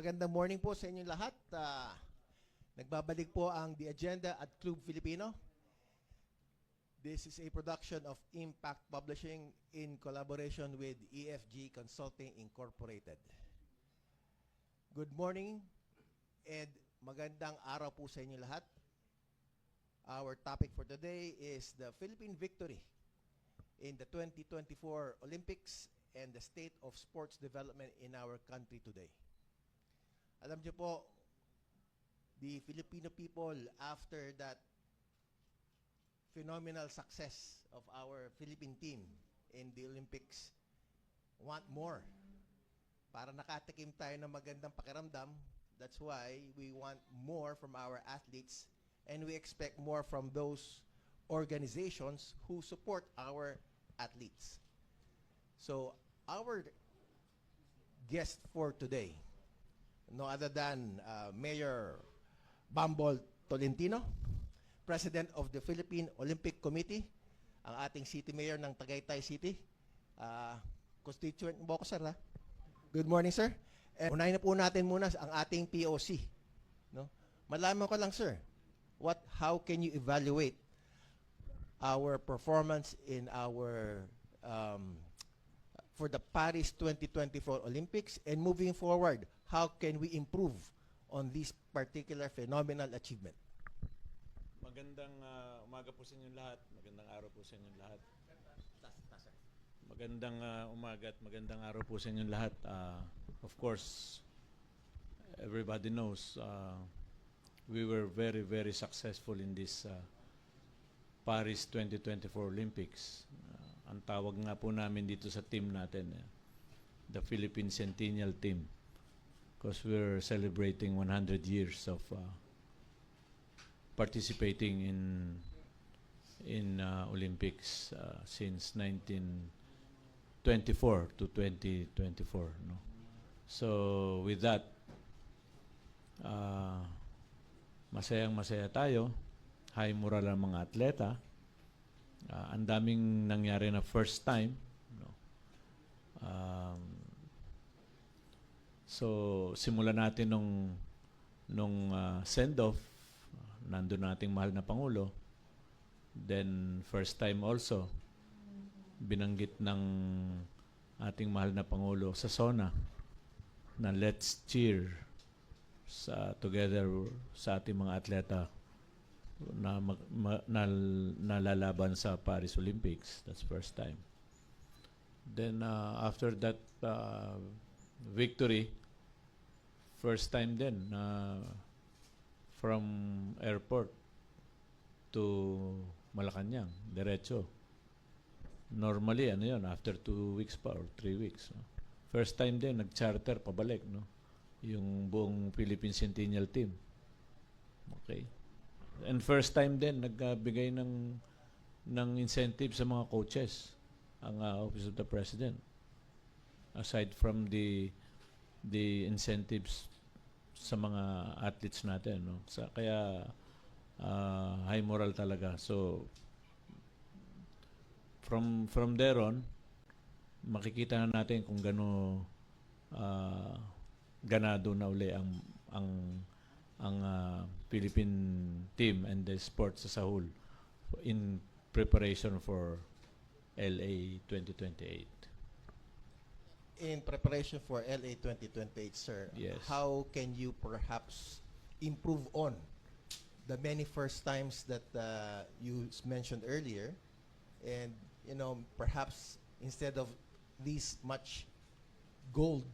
Magandang morning po sa inyong lahat. Nagbabalik po ang The Agenda at Club Filipino. This is a production of Impact Publishing in collaboration with EFG Consulting Incorporated. Good morning and magandang araw po sa inyong lahat. Our topic for today is the Philippine victory in the 2024 Olympics and the state of sports development in our country today. Alam niyo po, the Filipino people, after that phenomenal success of our Philippine team in the Olympics, want more. Para nakatikim tayo ng magandang pakiramdam, that's why we want more from our athletes and we expect more from those organizations who support our athletes. So, our guest for today, no other than Mayor Bambol Tolentino, President of the Philippine Olympic Committee, ang ating City Mayor ng Tagaytay City, Constituent mo ko, sir, ha? Good morning, sir. And unahin na po natin muna ang ating POC. No? Malaman ko lang, sir, how can you evaluate our performance in our for the Paris 2024 Olympics, and moving forward, how can we improve on this particular phenomenal achievement? Magandang umaga po sa inyong lahat. Magandang araw po sa inyong lahat. Magandang umaga at magandang araw po sa inyong lahat. Of course, everybody knows we were very, very successful in this Paris 2024 Olympics. Ang tawag nga po namin dito sa team natin, the Philippine Centennial Team, because we're celebrating 100 years of participating in Olympics since 1924 to 2024. No? So with that, masayang-masaya tayo. High moral ang mga atleta. Ang daming nangyari na first time. No? So, simulan natin nung send-off. Nandun nating mahal na Pangulo. Then, first time also, binanggit ng ating mahal na Pangulo sa SONA na let's cheer together sa ating mga atleta na lalaban sa Paris Olympics. That's first time. Then after that victory, first time din from airport to Malacanang, diretso. Normally, yun, after 2 weeks pa or 3 weeks. No? First time din, nag-charter pabalik, no? Yung buong Philippine Centennial Team. Okay. And first time din nagbigay ng incentive sa mga coaches ang Office of the President, aside from the incentives sa mga athletes natin, no? Kaya high moral talaga. So from there on, makikita na natin kung ganado na uli ang Philippine team and the sports as a whole in preparation for LA 2028. In preparation for LA 2028, sir, yes, how can you perhaps improve on the many first times that you mentioned earlier, and perhaps instead of this much gold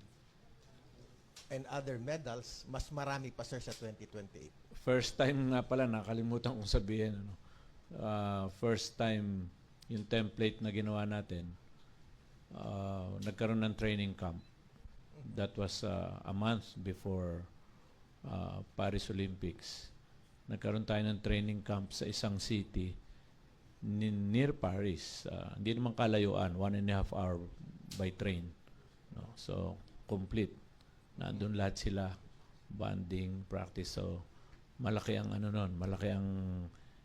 and other medals, mas marami pa, sir, sa 2028? First time nga pala, nakalimutan kong sabihin. First time, yung template na ginawa natin, nagkaroon ng training camp. That was a month before Paris Olympics. Nagkaroon tayo ng training camp sa isang city near Paris. Hindi naman kalayuan, 1.5 hour by train. No? So, complete. Nandun lahat sila, banding, practice. So, malaki ang malaki ang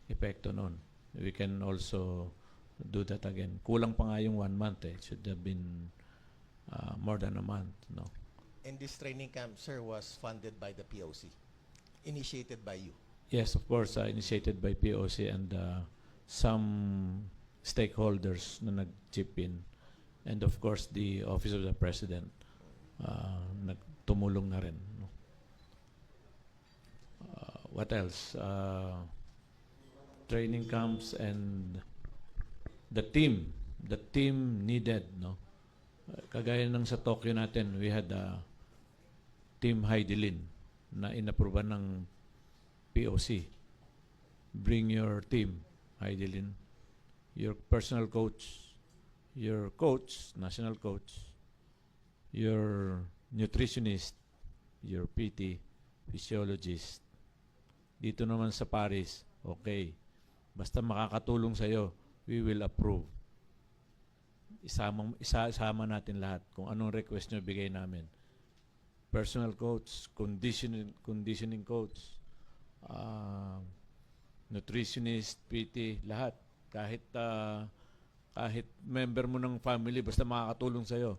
epekto nun. We can also do that again. Kulang pa nga yung 1 month. It should have been more than a month. No? And this training camp, sir, was funded by the POC, initiated by you. Yes, of course, initiated by POC and some stakeholders na nag-chip in. And of course, the Office of the President nagtumulong na rin. No? What else? Training camps and the team needed, no? Kagaya ng sa Tokyo natin, we had Team Heidelin na inapruban ng POC. Bring your team, Heidelin, your personal coach, your coach, national coach, your nutritionist, your PT, physiologist. Dito naman sa Paris, okay. Basta makakatulong sa'yo, we will approve. Isama natin lahat kung anong request nyo bigay namin. Personal coach, conditioning coach, nutritionist, PT, lahat. Kahit member mo ng family, basta makakatulong sa'yo.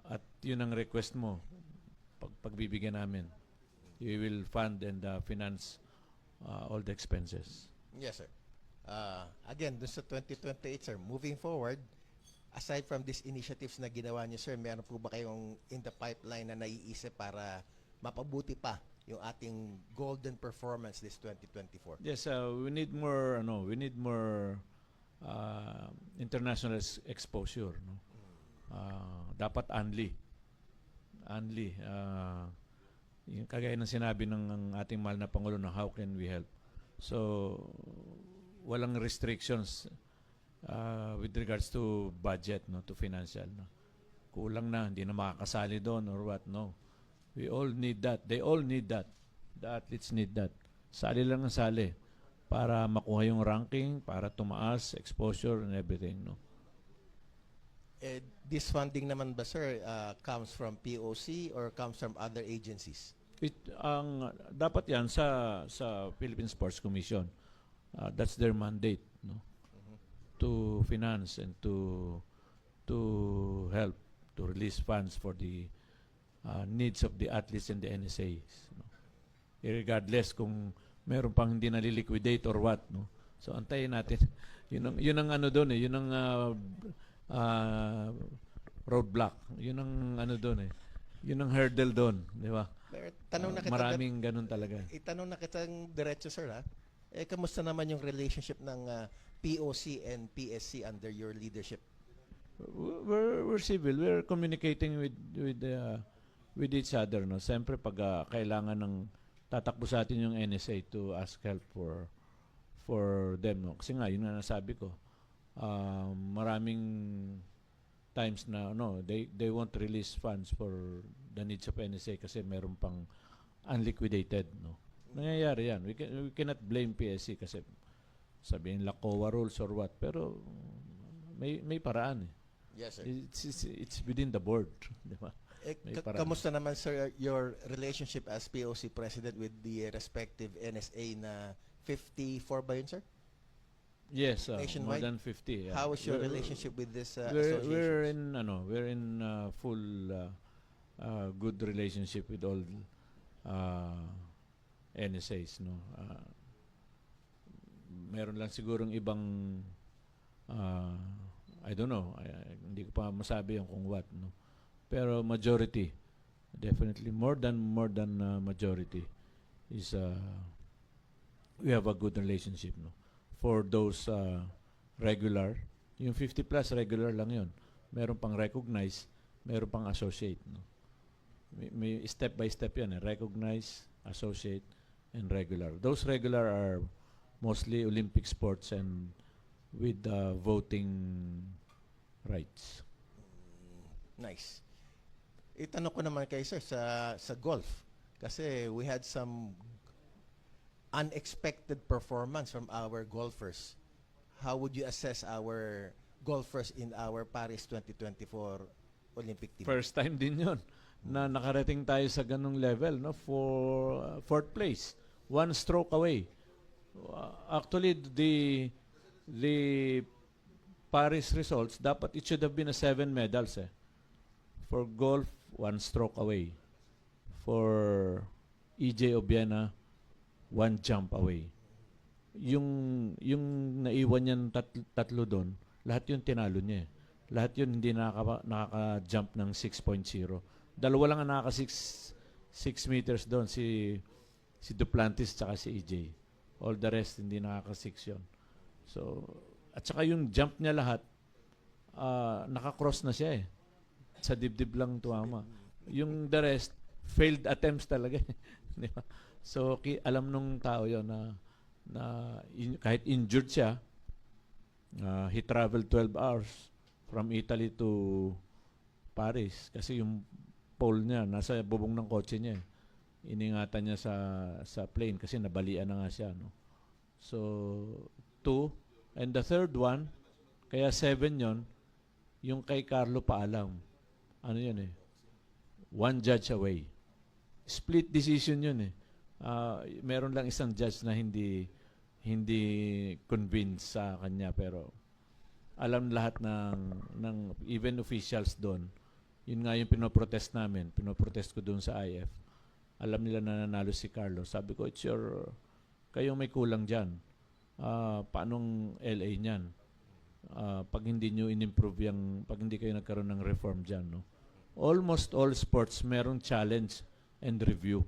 At yun ang request mo, pagbibigyan namin. We will fund and finance all the expenses. Yes, sir. Again, dun sa 2028, sir, moving forward, aside from these initiatives na ginawa niyo, sir, meron po ba kayong in the pipeline na naiisip para mapabuti pa yung ating golden performance this 2024? Yes, we need more international exposure, no? Dapat anli. Yung kagaya ng sinabi ng ating mahal na Pangulo na how can we help. So walang restrictions with regards to budget, no, to financial, no. Kulang na, hindi na makakasali doon or what, no. We all need that. They all need that. The athletes need that. Sali lang ang sali para makuha yung ranking, para tumaas, exposure and everything, no. This funding naman ba, sir, comes from POC or comes from other agencies? Dapat yan sa Philippine Sports Commission. That's their mandate, no, to finance and to help to release funds for the needs of the athletes and the NSAs, no. Regardless kung meron pang hindi naliliquidate or what, no. So antayin natin. Yun ang ano doon, yun ang roadblock. Yun ang ano doon, yun ang hurdle doon, di ba? Maraming ganun talaga. Itanong na kitang diretso, sir, ha? Kamusta naman yung relationship ng POC and PSC under your leadership? We're civil. We're communicating with each other, no. Siyempre pag kailangan ng tatakbo sa atin yung NSA to ask help for them, no. Kasi nga yun nga nasabi ko. Maraming times na they won't release funds for the needs of NSA kasi meron pang unliquidated, no. Nangyayari yan. We cannot blame PSC kasi sabihin LACOA rules or what, pero may paraan, eh. Yes, sir. It's within the board, di ba? Kamusta naman, sir, your relationship as POC president with the respective NSA na 54 ba yun, sir? Yes, more Nationwide? than 50. Yeah. How is your relationship with this association? We're in full good relationship with all NSAs, no. Meron lang sigurong ibang I don't know, hindi ko pa masabi yung kung what, no. Pero majority, definitely more than majority is we have a good relationship, no. For those regular, yung 50 plus regular lang yun. Meron pang recognize, meron pang associate, no. May step by step yan, recognize, associate, and regular. Those regular are mostly Olympic sports and with voting rights. Nice. Itanong ko naman kay sir sa golf. Kasi we had some unexpected performance from our golfers. How would you assess our golfers in our Paris 2024 Olympic team? First time din yun na nakarating tayo sa ganung level, no, for fourth place. One stroke away. Actually, the Paris results, dapat it should have been a 7 medals, eh. For golf, 1 stroke away. For EJ Obiena, 1 jump away. Yung naiwan niyang tatlo doon, lahat yun tinalo niya eh. Lahat yun hindi nakaka-jump ng 6.0. Dalawa lang ang nakaka 6 meters doon, si Duplantis tsaka si EJ. All the rest hindi nakaka 6 yun. So, at saka yung jump niya lahat, naka-cross na siya eh. Sa dibdib lang tuwama. Yung the rest, failed attempts talaga eh. Di ba? So, alam nung tao yon na kahit injured siya, he traveled 12 hours from Italy to Paris kasi yung pole niya nasa bubong ng kotse niya. Iningatan niya sa plane kasi nabalian na nga siya, no. So 2, and the third one, kaya 7 yon, yung kay Carlo paalam. Ano yun eh? 1 judge away. Split decision yun eh. Meron lang isang judge na hindi convinced sa kanya, pero alam lahat ng even officials doon. Yun nga yung pinoprotest namin. Pinoprotest ko doon sa IF. Alam nila na nanalo si Carlos. Sabi ko, kayong may kulang dyan. Paanong LA niyan? Pag hindi nyo in-improve pag hindi kayo nagkaroon ng reform dyan, no? Almost all sports merong challenge and review.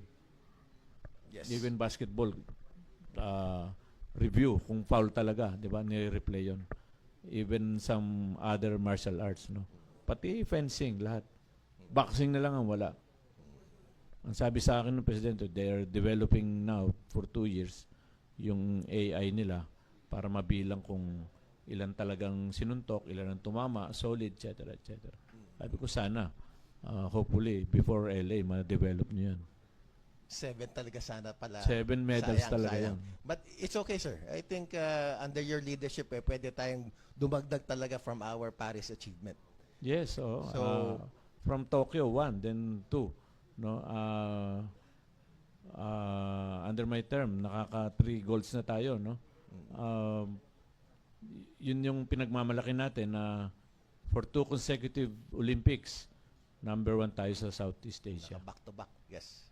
Yes. Even basketball, review kung foul talaga, 'di ba? Ni-replay 'yon. Even some other martial arts, no. Pati fencing, lahat. Boxing na lang ang wala. Ang sabi sa akin ng presidente, they are developing now for 2 years yung AI nila para mabilang kung ilan talagang sinuntok, ilan ang tumama, solid, etc., etc. Sabi ko sana, hopefully before LA ma-develop niyo 'yan. 7 talaga sana pala. 7 medals talaga yan. But it's okay, sir. I think under your leadership, pwede tayong dumagdag talaga from our Paris achievement. Yes, So, from Tokyo 1, then 2, no. Under my term, nakaka 3 golds na tayo, no. Yun yung pinagmamalaki natin na for 2 consecutive Olympics, number 1 tayo sa Southeast Asia. back to back, yes.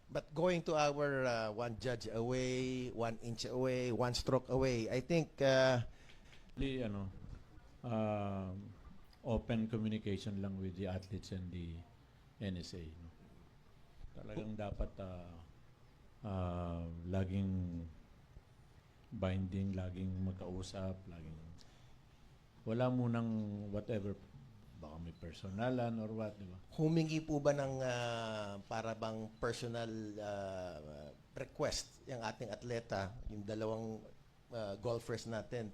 But going to our 1 judge away, 1 inch away, 1 stroke away, I think open communication lang with the athletes and the NSA. No? Talagang dapat laging binding, laging magkausap, laging wala munang whatever, baka may personalan or what, di ba? humingi po ba ng para bang personal request yung ating atleta, yung dalawang golfers natin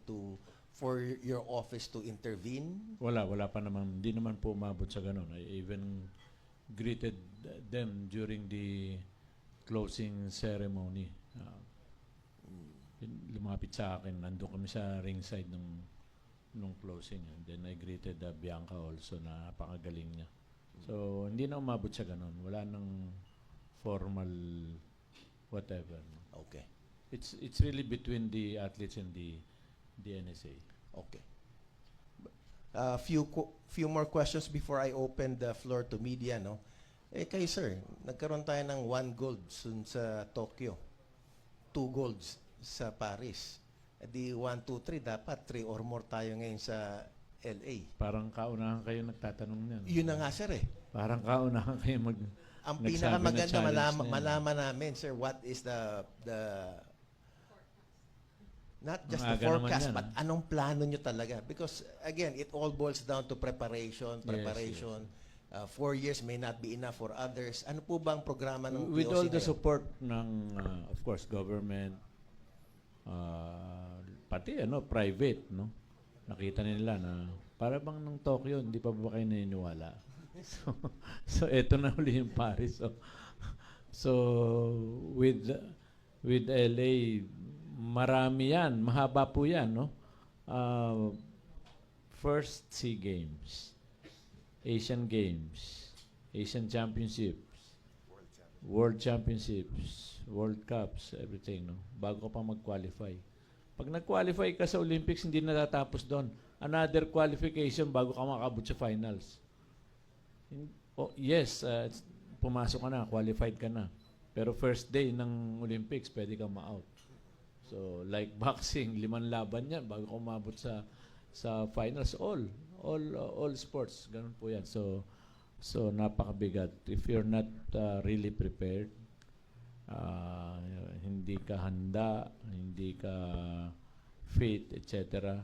for your office to intervene? Wala pa naman. Hindi naman po umabot sa ganun. I even greeted them during the closing ceremony. Lumapit sa akin. Nandun kami sa ringside nung closing. And then I greeted Bianca also na napakagaling niya. So, hindi na umabot sa ganun. Wala nang formal whatever. Okay. It's really between the athletes and the NSA. Okay. Few more questions before I open the floor to media, no? Kayo sir, nagkaroon tayo ng 1 gold sa Tokyo, 2 golds sa Paris. Di 1, 2, 3, dapat 3 or more tayo ngayon sa LA. Parang kaunahan kayo nagtatanong niyan. Yun na nga sir eh. Parang kaunahan kayo Ang nagsabi pinakamaganda na challenge na yan. malaman namin sir, what is the not just Ang the aga naman forecast, yan, but anong plano nyo talaga? Because again, it all boils down to preparation. Yes. 4 years may not be enough for others. Ano po ba ang programa ng With POC all the ngayon? support ng, of course, government, pati private, no? Nakita nila na para bang nung Tokyo, hindi pa ba kayo naniniwala? So eto na uli yung Paris. So with LA, marami yan, mahaba po yan, no? First SEA Games, Asian Games, Asian Championships, World Championships, World Cups, everything, no? Bago ka pa mag-qualify. Pag nag-qualify ka sa Olympics, hindi natatapos doon. Another qualification bago ka makabot sa finals. Oh, yes, pumasok ka na, qualified ka na. Pero first day ng Olympics, pwede kang ma-out. So, like boxing, 5 laban yan bago ka umabot sa finals. All sports, ganun po yan. So napakabigat. If you're not really prepared, hindi ka handa, hindi ka fit, etc.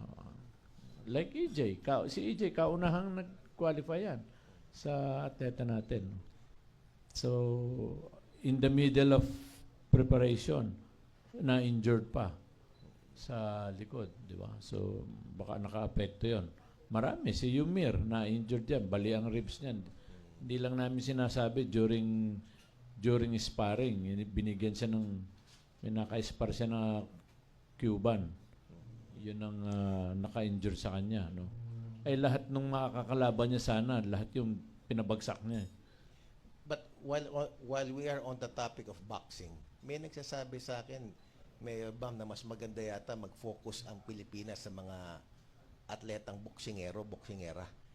Like EJ, si EJ kaunahang nag-qualify yan sa atleta natin. So, in the middle of preparation, na-injured pa sa likod, di ba? So, baka naka-apekto yon. Marami. Si Yumir, na-injured yan. Bali ang ribs niyan. Hindi lang namin sinasabi during sparring. Binigyan siya ng, may naka-spar siya na Cuban. Yun ang naka-injure sa kanya, no? Ay lahat nung makakalaban niya sana, lahat yung pinabagsak niya. But while we are on the topic of boxing, may nagsasabi sa akin, Mayor Bam, na mas maganda yata mag-focus ang Pilipinas sa mga atletang boksingera.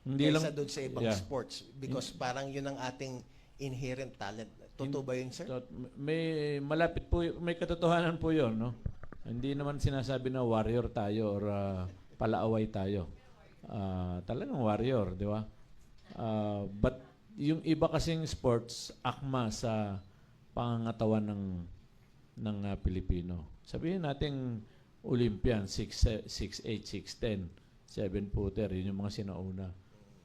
Hindi Kaysa lang doon sa ibang yeah. sports. Because parang yun ang ating inherent talent. Totoo ba yun, sir? So, may malapit po, may katotohanan po 'yon, no? Hindi naman sinasabi na warrior tayo or palaaway tayo. Talagang warrior, di ba? But yung iba kasing sports, akma sa pangangatawan ng Pilipino. Sabihin natin Olympian, 6'8", 6'10", 7-footer, yun yung mga sinauna.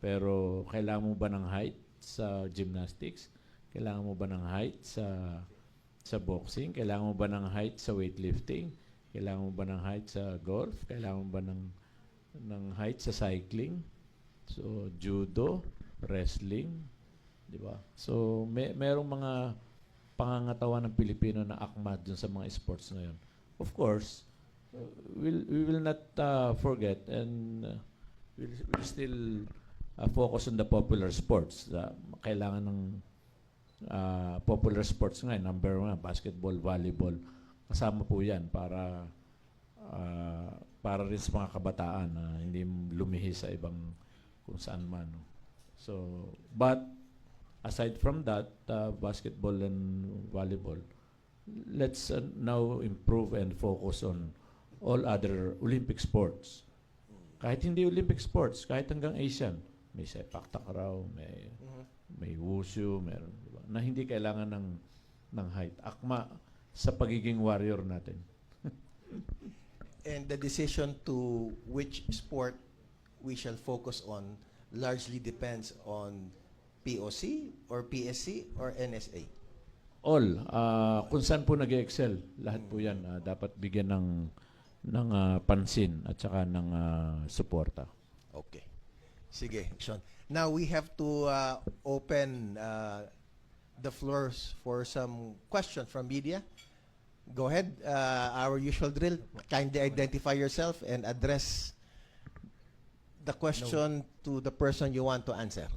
Pero kailangan mo ba ng height sa gymnastics? Kailangan mo ba ng height sa boxing? Kailangan mo ba ng height sa weightlifting? Kailangan mo ba ng height sa golf? Kailangan mo ba ng height sa cycling? So, judo, wrestling, di ba? So, merong mga pangangatawan ng Pilipino na akma dun sa mga sports na yun. Of course, we will not forget and we'll still focus on the popular sports. Kailangan ng popular sports nga, number 1, basketball, volleyball. Kasama po yan para rin sa mga kabataan na hindi lumihis sa ibang kung saan man. No? So, but aside from that, basketball and volleyball, let's now improve and focus on all other Olympic sports. Kahit hindi Olympic sports, kahit hanggang Asian, may sepak takraw, may wushu, meron, diba? Na hindi kailangan ng height. Akma sa pagiging warrior natin. And the decision to which sport we shall focus on largely depends on POC or PSC or NSA? All. Kung saan po nag-excel, lahat po yan dapat bigyan ng pansin at saka ng suporta. Okay. Sige, Sean. Now we have to open the floors for some questions from media. Go ahead. Our usual drill. Kindly identify yourself and address the question to the person you want to answer.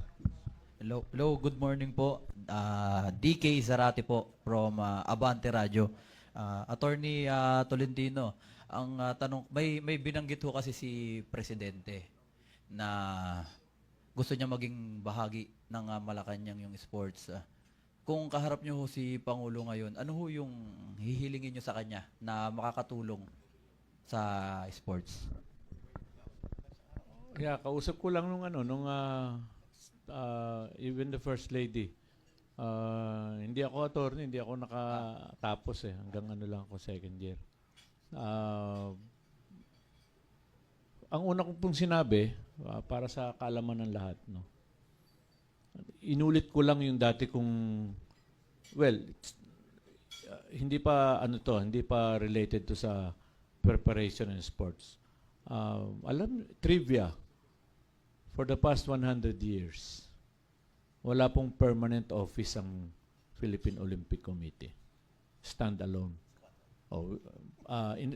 Hello, good morning po. DK Zarate po from Abante Radio. Attorney Tolentino, ang tanong, may binanggit ho kasi si Presidente na gusto niya maging bahagi ng Malacanang yung sports. Kung kaharap niyo ho si Pangulo ngayon, ano ho yung hihilingin niyo sa kanya na makakatulong sa sports? Yeah, kausap ko lang nung even the First Lady. Hindi ako attorney, hindi ako nakatapos hanggang lang ako second year. Ang una ko pong sinabi, para sa kaalaman ng lahat, no. Inulit ko lang yung dati kong, hindi pa related to sa preparation in sports. Trivia, for the past 100 years, wala pong permanent office ang Philippine Olympic Committee. Stand alone.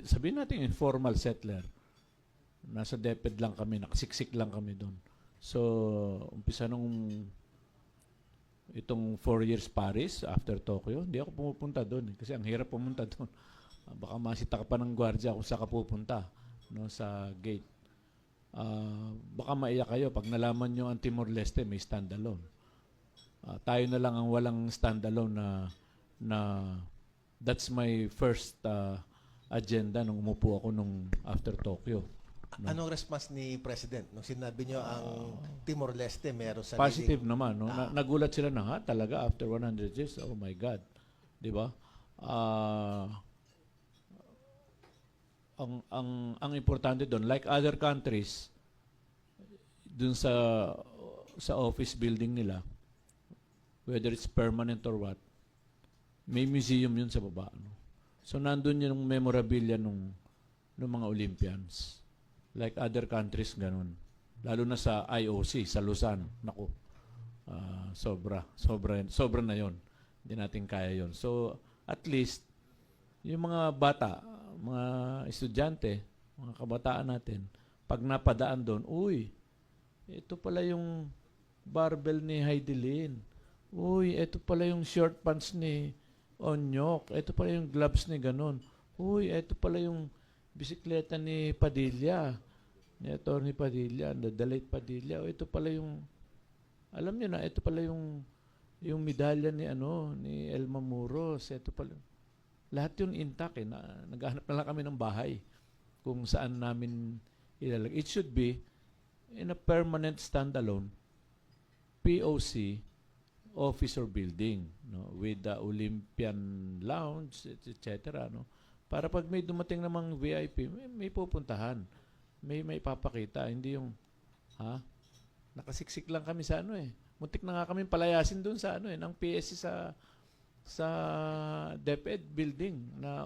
Sabihin natin informal settler. Nasa DepEd lang kami, nakasiksik lang kami doon. So, umpisa nung itong 4 years Paris, after Tokyo, hindi ako pumupunta doon. Kasi ang hirap pumunta doon. Baka masita ka pa ng gwardiya kung saan ka pupunta, no, sa gate. Baka maiyak kayo pag nalaman nyo ang Timor-Leste may stand-alone. Tayo na lang ang walang standalone na that's my first agenda nung umupo ako nung after Tokyo. No? Anong response ni President nung sinabi nyo ang Timor-Leste meron sa Positive naman. No? Nagulat sila na, ha? Talaga, after 100 years? Oh my God. Di ba? Ang importante doon, like other countries, dun sa office building nila, whether it's permanent or what, may museum yun sa baba. No? So, nandun yung memorabilia nung mga Olympians. Like other countries, ganun. Lalo na sa IOC, sa Luzon. Naku, sobra na yon. Hindi natin kaya yon. So, at least, yung mga bata, mga estudyante, mga kabataan natin, pag napadaan doon, uy, ito pala yung barbell ni Heidelin. Uy, ito pala yung short pants ni Onyok. Ito pala yung gloves ni ganon. Uy, ito pala yung bisikleta ni Padilla. Ni Atty. Padilla, the late Padilla. O, ito pala yung, alam niyo na, ito pala yung medalya ni Elma Muros. Ito pala. Lahat yun intact. Naghahanap na lang kami ng bahay kung saan namin ilalagay. It should be in a permanent standalone POC office or building, no, with the Olympian lounge, etc. No, para pag may dumating namang VIP, may pupuntahan, may papakita, hindi yung nakasiksik lang kami sa muntik na nga kami palayasin doon sa ng PSC sa DepEd building na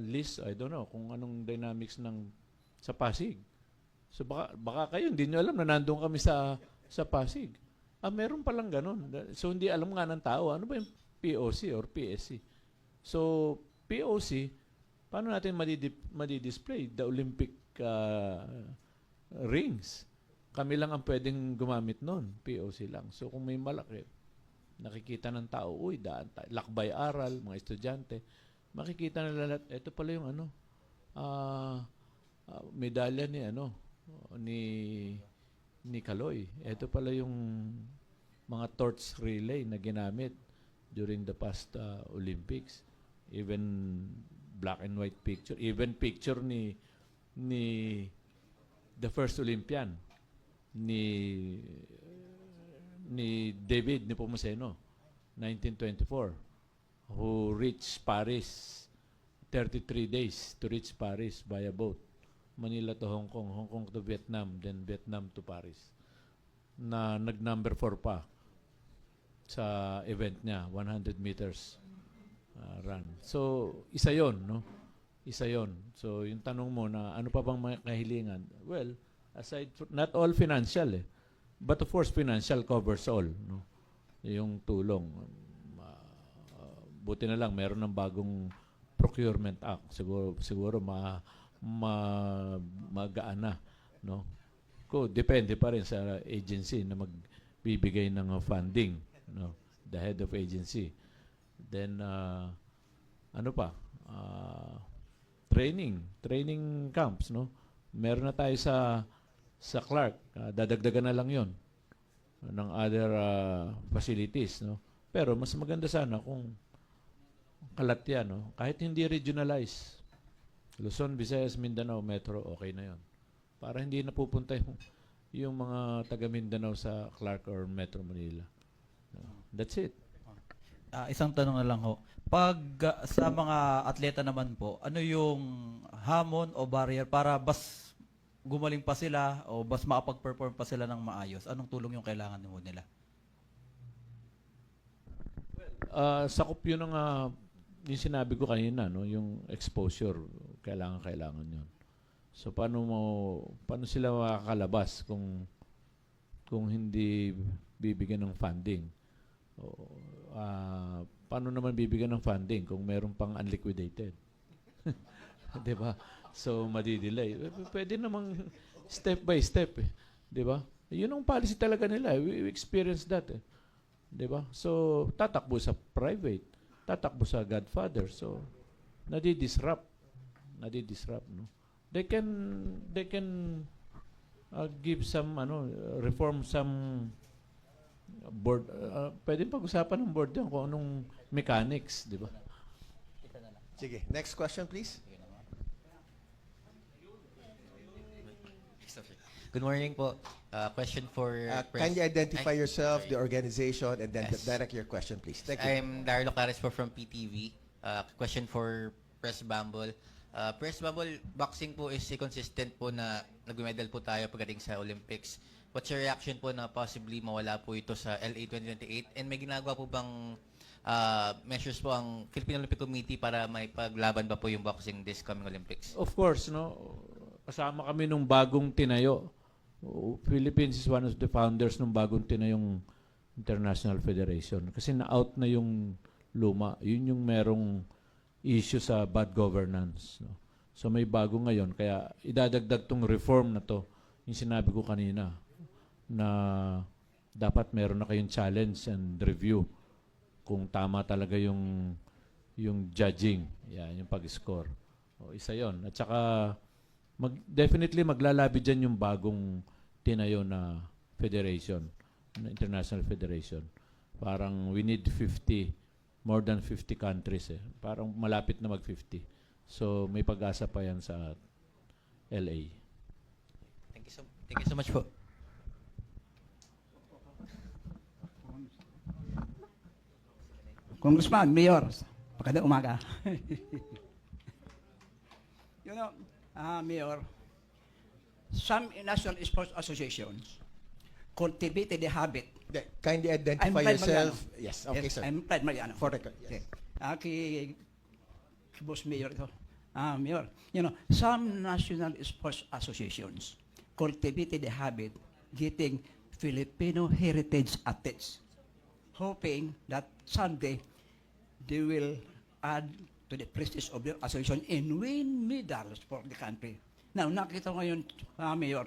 list, I don't know kung anong dynamics sa Pasig. So baka kayo hindi niyo alam na nandoon kami sa Pasig. Meron palang ganun. So, hindi alam nga ng tao, ano ba yung POC or PSC? So, POC, paano natin madi-display the Olympic rings? Kami lang ang pwedeng gumamit nun. POC lang. So, kung may malaki, nakikita ng tao, uy, daan tayo. Lakbay aral, mga estudyante, makikita nila lahat, ito pala yung medalya ni Kaloy. Ito pala yung mga torch relay na ginamit during the past Olympics. Even black and white picture. Even picture ni the first Olympian, ni David Nepomuceno, 1924, who reached Paris, 33 days to reach Paris via boat. Manila to Hong Kong, Hong Kong to Vietnam, then Vietnam to Paris. Na nag-number 4 pa sa event niya, 100 meters run. So, isa yon, no? Isa yon. So, yung tanong mo na ano pa bang mga kahilingan? Well, aside from, not all financial but of course financial covers all, no? Yung tulong. Buti na lang meron ng bagong Procurement Act. Siguro magaan na, no? Depende pa rin sa agency na magbibigay ng funding, no? The head of agency. Then training camps, no? Meron na tayo sa Clark, dadagdagan na lang 'yon ng other facilities, no? Pero mas maganda sana kung kalat yan, no? Kahit hindi regionalized. Luzon, Visayas, Mindanao, Metro, okay na yon. Para hindi napupunta yung mga taga Mindanao sa Clark or Metro Manila. That's it. Isang tanong na lang ho. Pag sa mga atleta naman po, ano yung hamon o barrier para bas gumaling pa sila o bas makapag-perform pa sila ng maayos? Anong tulong yung kailangan nila? Sakop yun ng yung sinabi ko kanina, no, yung exposure, kailangan yun. So paano sila makakalabas kung hindi bibigyan ng funding? Paano naman bibigyan ng funding kung meron pang unliquidated? 'Di ba? So madidelay. Pwede namang step by step, 'di ba? Yun ang policy talaga nila. We experienced that, 'di ba? So tatakbo sa private, tatakbo sa Godfather. So nadi-disrupt, no? They can give some reform some board, pwedeng pag-usapan ng board yan kung anong mechanics, di ba? Sige, next question please. Good morning po. Question for press. Kindly identify Ay, yourself, sorry. the organization, and then Yes. direct your question please. Thank you. I'm Darlo Cares po from PTV. Question for Press Bumble. Press Bumble, boxing po is consistent po na nag-medal po tayo pagdating sa Olympics. What's your reaction po na possibly mawala po ito sa LA 2028? And may ginagawa po bang measures po ang Philippine Olympic Committee para may paglaban ba po yung boxing this coming Olympics? Of course, no, kasama kami nung bagong tinayo. Philippines is one of the founders ng bagong tinayong International Federation. Kasi na-out na yung luma. Yun yung merong issue sa bad governance. No? So may bago ngayon. Kaya idadagdag tong reform na to. Yung sinabi ko kanina na dapat meron na kayong challenge and review kung tama talaga yung judging. Yan, yung pag-score. O, isa yon. At saka definitely maglalabi dyan yung bagong tinayo na federation, na international federation. Parang we need more than 50 countries. Parang malapit na mag-50. So may pag-asa pa yan sa LA. Thank you so much po. Congressman, Mayor, magandang umaga. Mayor, some national sports associations cultivated the habit. Kindly I'm identify Fred yourself. Mariano. Yes, okay, sir. I'm Fred Mariano. For record, yes. Kay Boss Mayor ito. Mayor, some national sports associations cultivated the habit getting Filipino heritage athletes, hoping that someday they will add to the prestige of their association and win medals for the country. Now, nakita ko ngayon, Mayor,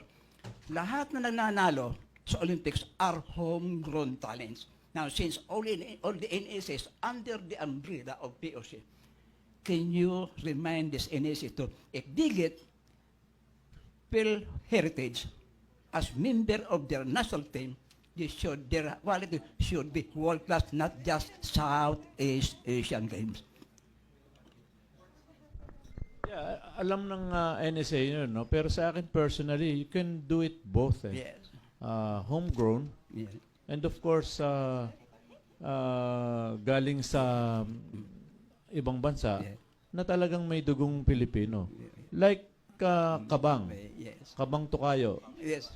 lahat na nananalo sa Olympics are homegrown talents. Now, since all the NSS under the umbrella of POC, can you remind this NSS to, if they get Phil heritage as member of their national team, their quality should be world-class, not just Southeast Asian Games. Yeah, alam ng NSA yun, no? Pero sa akin personally, you can do it both. Yes. Homegrown, Yes. and of course, galing sa ibang bansa Yeah. na talagang may dugong Pilipino. Like Kabang. Yes. Kabang Tukayo. Yes.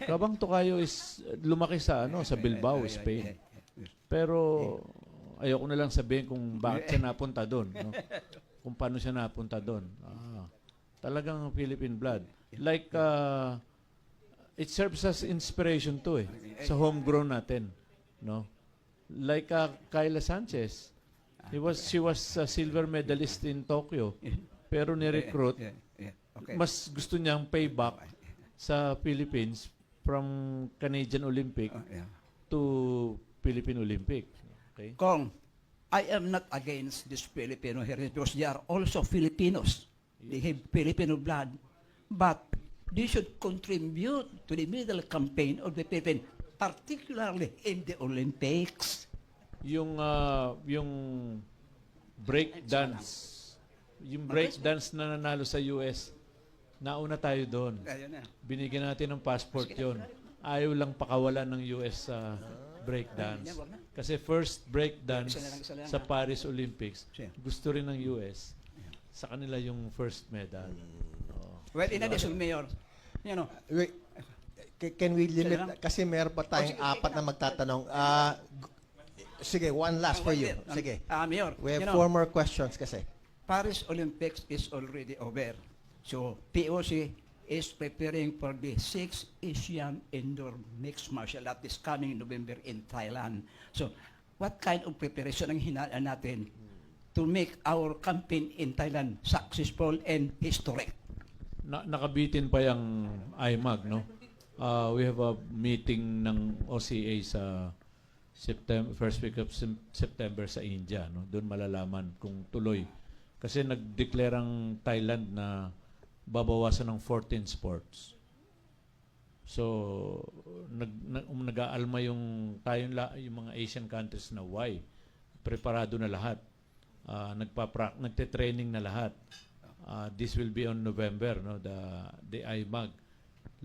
Kabang Tukayo is lumaki sa sa Bilbao, Spain. Pero ayoko na lang sabihin kung bakit siya napunta doon, no? Kung paano siya napunta doon. Talagang Philippine blood. Like it serves as inspiration too sa homegrown natin, no? Like Kyla Sanchez. She was a silver medalist in Tokyo. Pero ni-recruit, Okay. mas gusto niyang payback sa Philippines from Canadian Olympic to Philippine Olympic. Okay? Kong, I am not against this Filipino heritage because they are also Filipinos. They have Filipino blood. But they should contribute to the medal campaign of the Philippines, particularly in the Olympics. Yung break dance. Yung break dance na nanalo sa US, nauna tayo doon. Ayun na. Binigyan natin ng passport yon. Ayaw lang pakawalan ng US sa break dance. Kasi first break dance Isa lang, sa Paris Olympics, Siya. gusto rin ng US. Sa kanila yung first medal. Oo. Well, in addition, Mayor, Wait, can we Sila limit? lang? Kasi meron pa tayong apat na magtatanong. Sige, one last for you. Sige. Mayor, We have 4 more questions kasi. Paris Olympics is already over. So, POC is preparing for the 6th Asian Indoor Mixed Martial Arts this coming November in Thailand. So, what kind of preparation ang hinaan natin to make our campaign in Thailand successful and historic? Nakabitin pa yung IMAG, no? We have a meeting ng OCA sa first week of September sa India, no? Doon malalaman kung tuloy. Kasi nag-declare ang Thailand na babawasan ng 14 sports. So nag-aalma yung yung mga Asian countries na why preparado na lahat. Nagte-training na lahat. This will be on November, no, the IMAG.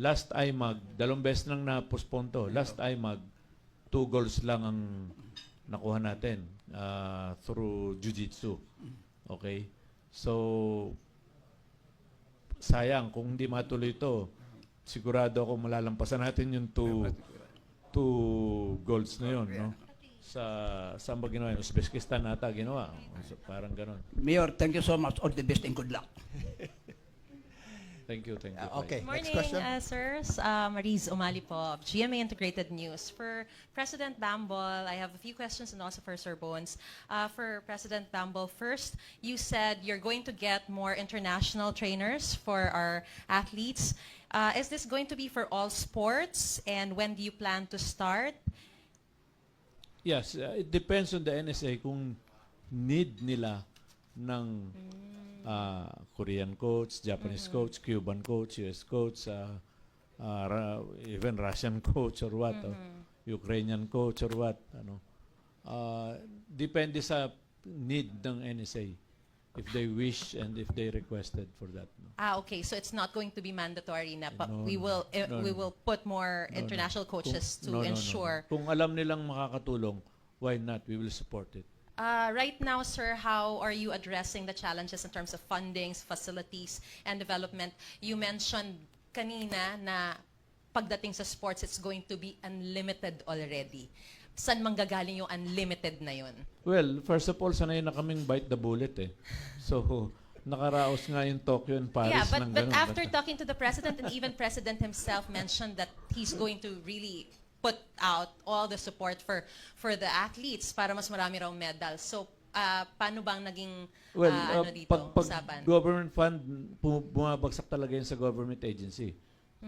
Last IMAG, 2 beses nang na-postpone to. Last IMAG, 2 goals lang ang nakuha natin through jiu-jitsu. Okay? So, sayang kung hindi matuloy ito, sigurado ako malalampasan natin yung 2 goals na yun, no? Saan ba ginawa yun? Uzbekistan nata ginawa. So, parang ganon. Mayor, thank you so much. All the best and good luck. Thank you. Okay, Good next morning, question. sirs. Mariz Umali po of GMA Integrated News. For President Bambol, I have a few questions and also for Sir Bones. For President Bambol, first, you said you're going to get more international trainers for our athletes. Is this going to be for all sports, and when do you plan to start? Yes, it depends on the NSA kung need nila ng Korean coach, Japanese coach, Cuban coach, US coach, even Russian coach or what, or Ukrainian coach or what, depende sa need ng NSA if they wish and if they requested for that. No? Okay, so it's not going to be mandatory na No, we will no, we no. will put more No, no. international coaches Kung- to ensure. Kung alam nilang makakatulong, why not? We will support it. Right now, sir, how are you addressing the challenges in terms of fundings, facilities, and development? You mentioned kanina na pagdating sa sports, it's going to be unlimited already. Saan manggagaling yung unlimited na yun? Well, first of all, sanay na kaming bite the bullet eh. So, nakaraos nga yung Tokyo and Paris Yeah, ng but ganun. after talking to the president, and even president himself mentioned that he's going to really put out all the support for the athletes para mas marami raw medals. So, paano bang naging dito, pag usapan? government fund, bumabagsak talaga yun sa government agency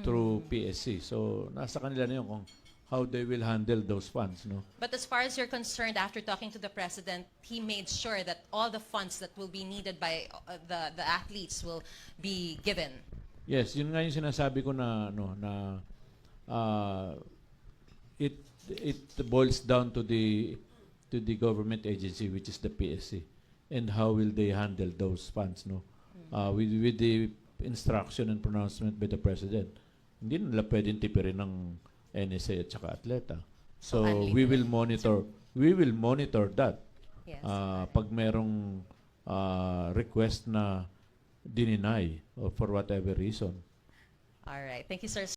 through PSC. So, nasa kanila na yun kung how they will handle those funds, no? But as far as you're concerned, after talking to the president, he made sure that all the funds that will be needed by the athletes will be given. Yes, yun nga yung sinasabi ko na it boils down to the government agency, which is the PSC, and how will they handle those funds, no? With the instruction and pronouncement by the president, hindi nila pwedeng tipirin ng NSA at saka atleta. So we will monitor that. Yes. Pag merong request na dininay or for whatever reason. All right. Thank you, sir.